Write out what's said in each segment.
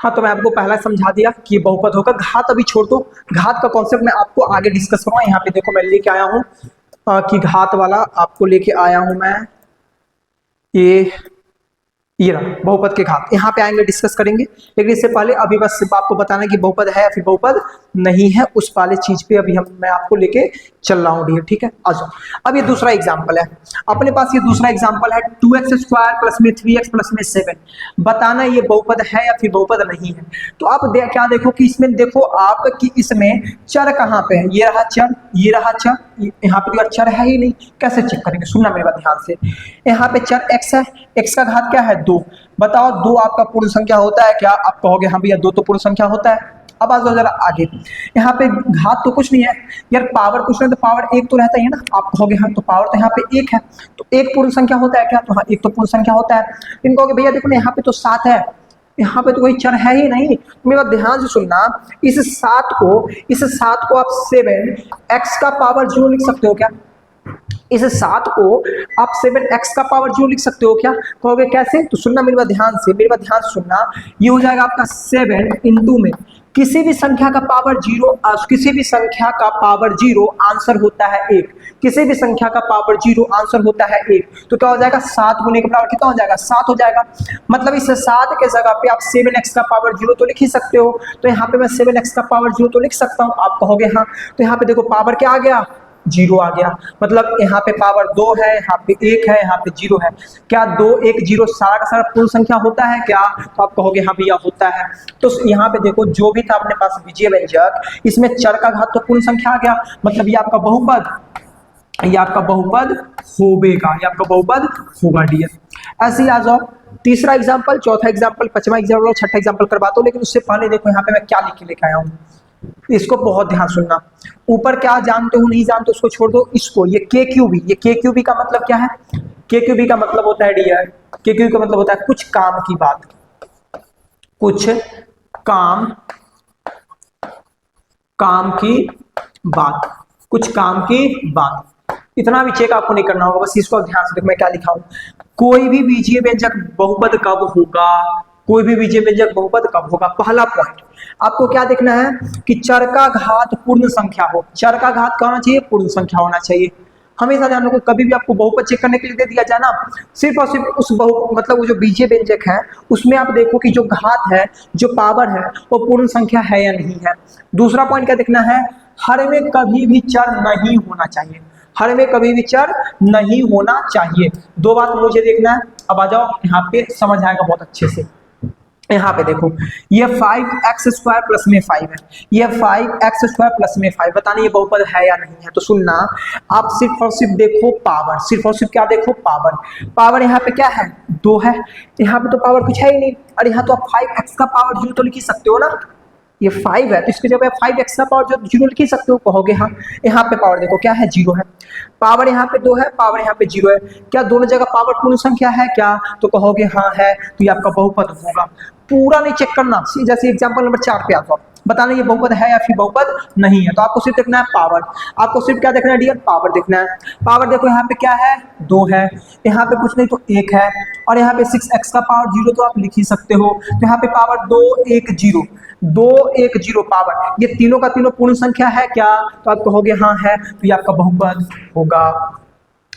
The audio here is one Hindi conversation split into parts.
हाँ, तो मैं आपको पहला समझा दिया कि बहुपद होगा। घात अभी छोड़ दो, घात का कॉन्सेप्ट मैं आपको आगे डिस्कस करूंगा। यहाँ पे देखो मैं लेके आया हूँ कि घात वाला आपको लेके आया हूं मैं, ये रहा बहुपद के घात। यहाँ पे आएंगे डिस्कस करेंगे, लेकिन इससे पहले अभी बस सिर्फ आपको बताना है कि बहुपद है या फिर बहुपद नहीं है, उस वाले चीज पे अभी मैं आपको लेके चल रहा हूँ डियर। ठीक है, आ जाओ। अब ये दूसरा एग्जांपल है अपने पास, ये दूसरा एग्जांपल है 2x² प्लस में 3x प्लस में 7। बताना ये बहुपद है या फिर बहुपद नहीं है। तो आप क्या देखो कि इसमें देखो आप कि इसमें चर कहाँ पे है, ये रहा चर, ये रहा चर, यहाँ पे चर है ही नहीं। कैसे चेक करेंगे, सुनना मेरे बात ध्यान से। यहाँ पे चर x है, x का घात क्या है 2। बताओ 2 आपका पूर्ण संख्या होता है क्या? आप कहोगे हाँ भैया 2 तो पूर्ण संख्या होता है। अब आ जाओ जरा आगे, यहाँ पे घात तो कुछ नहीं है यार, पावर कुछ नहीं, तो पावर 1 तो रहता ही है ना। आप कहोगे हाँ तो पावर तो यहाँ पे 1 है, तो 1 पूर्ण संख्या होता है क्या? तो हाँ 1 तो पूर्ण संख्या होता है। इन कहोगे भैया देखो ना यहाँ पे तो 7 है, यहाँ पे तो कोई चर है ही नहीं। मेरा ध्यान से सुनना, इस 7 को आप 7x का पावर 0 लिख सकते हो क्या? इस 7 को आप 7x का पावर 0 लिख सकते हो क्या? कहोगे कैसे? तो सुनना मेरी बात ध्यान से, मेरी बात ध्यान से सुनना। ये हो जाएगा आपका 7 इंटू में किसी भी संख्या का पावर 0, किसी भी संख्या का पावर 0 आंसर होता है 1। किसी भी संख्या का पावर 0 आंसर होता है 1। तो क्या हो जाएगा 7 गुने का पावर कितना हो जाएगा? 7 हो जाएगा। मतलब इस 7 के जगह पे आप 7x का पावर 0 तो लिख ही सकते हो। तो यहाँ पे मैं 7x का पावर 0 तो लिख सकता हूँ। आप कहोगे हाँ, तो यहाँ पे देखो पावर क्या आ गया? 0 आ गया। मतलब यहाँ पे पावर 2 है, यहाँ पे 1 है, यहाँ पे 0 है। क्या 2 1 0 सारा का सारा पूर्ण संख्या होता है क्या? तो आप कहोगे हाँ भैया होता है। तो यहाँ पे देखो जो भी था अपने पास विजय व्यंजक, इसमें चर का घात तो पूर्ण संख्या आ गया। मतलब ये आपका बहुपद, ये आपका बहुपद होगा, ये आपका बहुपद होगा डियर। ऐसे ही आ जाओ तीसरा एग्जाम्पल, चौथा एग्जाम्पल, पांचवा एग्जाम्पल, छठा एग्जाम्पल करवाता हूँ। लेकिन उससे पहले देखो यहाँ पे मैं क्या लिख के लेके आया हूँ, इसको बहुत ध्यान सुनना। ऊपर क्या जानते हो नहीं जानते उसको छोड़ दो, इसको ये KQB, ये KQB का मतलब क्या है? KQB का मतलब होता है डियर, KQB का मतलब होता है कुछ काम की बात, कुछ काम की बात, कुछ काम की बात। इतना भी चेक आपको नहीं करना होगा, बस इसको ध्यान से देखो मैं क्या लिखा हूं। कोई भी बीजीय व्यंजक बहुपद कब होगा? कोई भी बीजीय व्यंजक बहुपद कब होगा? पहला पॉइंट आपको क्या देखना है कि चर का घात पूर्ण संख्या हो। चर का घात क्या होना चाहिए? पूर्ण संख्या होना चाहिए। हमेशा ध्यान रखो, कभी भी आपको बहुपद चेक करने के लिए दे दिया जाए ना, सिर्फ और सिर्फ उस मतलब वो जो बीजीय व्यंजक है उसमें आप देखो कि जो घात है, जो पावर है, वो पूर्ण संख्या है या नहीं है। दूसरा पॉइंट क्या देखना है? हर में कभी भी चर नहीं होना चाहिए, हर में कभी भी चर नहीं होना चाहिए। दो बात मुझे देखना है। अब आ जाओ यहाँ पे समझ आएगा बहुत अच्छे से। यहाँ पे देखो ये 5x² प्लस में 5 है, ये 5x² प्लस में 5। बताना ये बहुपद है या नहीं है। तो सुनना, आप सिर्फ और सिर्फ देखो पावर, सिर्फ और सिर्फ क्या देखो? पावर। पावर यहाँ पे क्या है? 2 है। यहाँ पे तो पावर कुछ है ही नहीं। और यहाँ तो आप 5x का पावर 0 तो लिख ही सकते हो ना। ये 5 है तो इसके जगह 5x का पावर 0 लिख ही सकते हो। कहोगे हाँ। यहाँ पे पावर देखो क्या है? 0 है। पावर यहाँ पे 2 है, पावर यहाँ पे 0 है। क्या दोनों जगह पावर पूर्ण संख्या है क्या? तो कहोगे हाँ है। तो ये आपका बहुपद होगा। पूरा नहीं चेक करना, जैसे एग्जांपल नंबर 4 पे आता हूँ, बताना ये बहुपद है या फिर बहुपद नहीं है। तो आपको सिर्फ देखना है पावर। आपको सिर्फ क्या देखना है डियर? पावर देखना है। पावर देखो यहाँ पे क्या है? 2 है। यहाँ पे कुछ नहीं तो 1 है। और यहाँ पे 6x का पावर 0 तो आप लिख ही सकते हो। तो यहाँ पे पावर 2 1 0, 2 1 0 पावर, ये तीनों का तीनों पूर्ण संख्या है क्या? तो आप कहोगे हाँ है। तो ये आपका बहुपद होगा।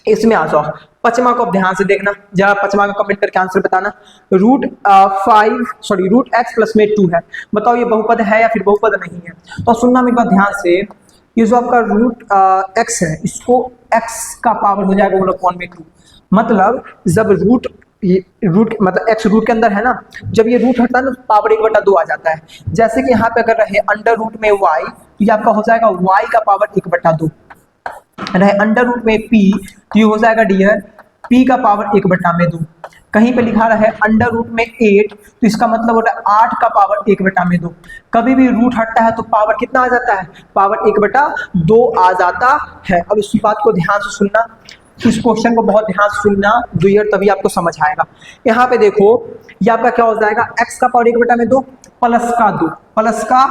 इसमें आ जाओ पचमा को ध्यान से देखना, जरा पचमा का कमेंट करके आंसर बताना। रूट x प्लस में 2 है। बताओ ये बहुपद है या फिर बहुपद नहीं है? तो सुनना मेरी बात ध्यान से, ये जो आपका रूट x है, इसको x का पावर हो जाएगा 1/2। मतलब जब रूट मतलब x रूट के अंदर है ना, जब ये रूट हटता है ना तो पावर 1/2 आ जाता है। जैसे कि यहाँ पे अगर रहे अंडर रूट में y, तो ये आपका हो जाएगा y का पावर 1/2। रहे अंडर रूट में p, तो ये हो जाएगा डियर p का पावर 1/2। कहीं पे लिखा रहे अंडर रूट में 8, तो इसका मतलब होता है 8 का पावर 1/2। कभी भी रूट हटता है तो पावर कितना आ जाता है? पावर 1/2 आ जाता है। अब इस बात को ध्यान से सुनना, इस क्वेश्चन को बहुत ध्यान से सुनना डियर, तभी आपको समझ आएगा। यहाँ पे देखो ये आपका क्या हो जाएगा? x का पावर 1/2 प्लस का 2, प्लस का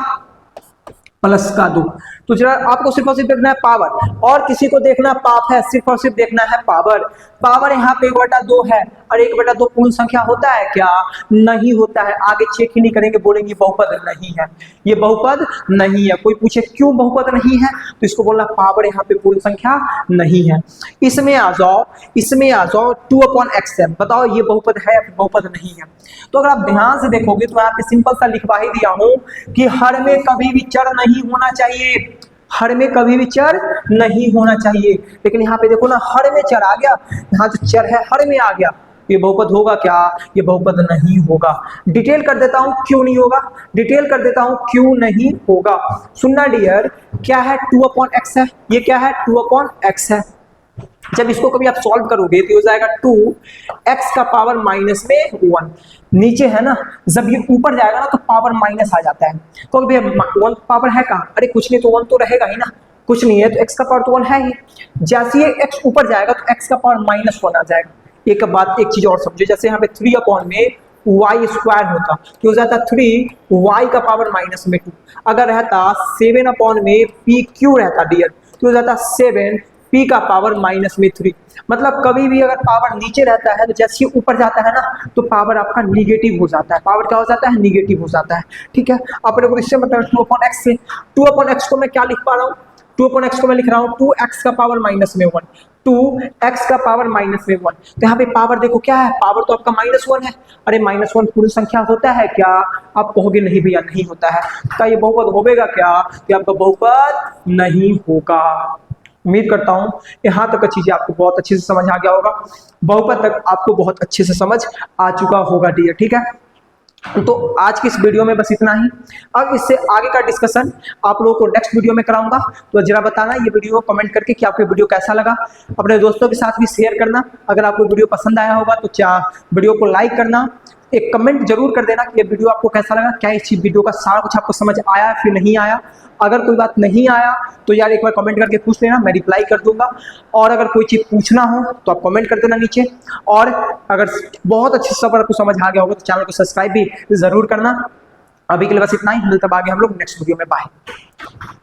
प्लस का 2। तो जरा आपको सिर्फ और सिर्फ देखना है पावर, और किसी को देखना पाप है, सिर्फ और सिर्फ देखना है पावर। पावर यहाँ पे 1/2 है, और 1/2 पूर्ण संख्या होता है क्या? नहीं होता है। आगे चेक ही नहीं करेंगे, बोलेंगे बहुपद नहीं है, ये बहुपद नहीं है। कोई पूछे क्यों बहुपद नहीं है, तो इसको बोलना पावर यहाँ पे पूर्ण संख्या नहीं है। इसमें आ जाओ, इसमें आ जाओ 2/x है, बताओ ये बहुपद है या फिर बहुपद नहीं है? तो अगर आप ध्यान से देखोगे तो यहाँ पे सिंपल सा लिखवा ही दिया हूं कि हर में कभी भी चर नहीं होना चाहिए, हर में कभी भी चर नहीं होना चाहिए। लेकिन यहाँ पे देखो ना, हर में चर आ गया, यहाँ जो चर है हर में आ गया, ये बहुपद होगा क्या? ये बहुपद नहीं होगा। डिटेल कर देता हूं क्यों नहीं होगा, डिटेल कर देता हूं क्यों नहीं होगा। सुनना डियर, क्या है 2/x है, ये क्या है 2/x है। जब इसको कभी आप सॉल्व करोगे तो हो जाएगा 2x का पावर माइनस में 1, नीचे है ना, जब ये ऊपर जाएगा ना तो पावर माइनस आ जाता है। तो अभी 1 पावर है कहाँ? अरे कुछ नहीं, तो 1 तो रहेगा ही ना, कुछ नहीं है तो x का पावर तो 1 है ही। जैसे ये x ऊपर जाएगा तो x का पावर -1 आ जाएगा। एक बात, एक चीज और समझो, जैसे यहाँ पे 3 में y स्क्वायर होता तो हो जाता 3y का पावर -2। अगर रहता 7 में pq रहता डियर तो हो जाता 7 p का पावर -3। मतलब कभी भी अगर पावर नीचे रहता है तो जैसे ऊपर जाता है ना तो पावर आपका निगेटिव हो जाता है। पावर क्या हो जाता है? निगेटिव हो जाता है। ठीक है, अपने को इससे मतलब 2/x से 2/x को मैं क्या लिख पा रहा हूँ? 2/x को मैं लिख रहा हूँ 2x का पावर -1, 2x का पावर -1। तो यहाँ पे पावर देखो क्या है, पावर तो आपका -1 है। अरे -1 पूर्ण संख्या होता है क्या? आप कहोगे नहीं भैया नहीं होता है। क्या ये बहुपद होगा क्या? कि आपका बहुपद नहीं होगा। उम्मीद करता हूं यहाँ तक का चीजें आपको बहुत अच्छे से समझ आ गया होगा, बहुपद तक आपको बहुत अच्छे से समझ आ चुका होगा डियर। ठीक है, तो आज की इस वीडियो में बस इतना ही। अब इससे आगे का डिस्कशन आप लोगों को नेक्स्ट वीडियो में कराऊंगा। तो जरा बताना ये वीडियो कमेंट करके कि आपको वीडियो कैसा लगा। अपने दोस्तों के साथ भी शेयर करना। अगर आपको वीडियो पसंद आया होगा तो वीडियो को लाइक करना, एक कमेंट जरूर कर देना कि ये वीडियो आपको कैसा लगा, क्या इस वीडियो का सारा कुछ आपको समझ आया फिर नहीं आया। अगर कोई बात नहीं आया तो यार एक बार कमेंट करके पूछ लेना, मैं रिप्लाई कर दूंगा। और अगर कोई चीज़ पूछना हो तो आप कमेंट कर देना नीचे। और अगर बहुत अच्छे से आपको समझ आ गया होगा तो चैनल को सब्सक्राइब भी जरूर करना। अभी के लिए बस इतना ही, मिलते हैं आगे हम लोग नेक्स्ट वीडियो में। बाय।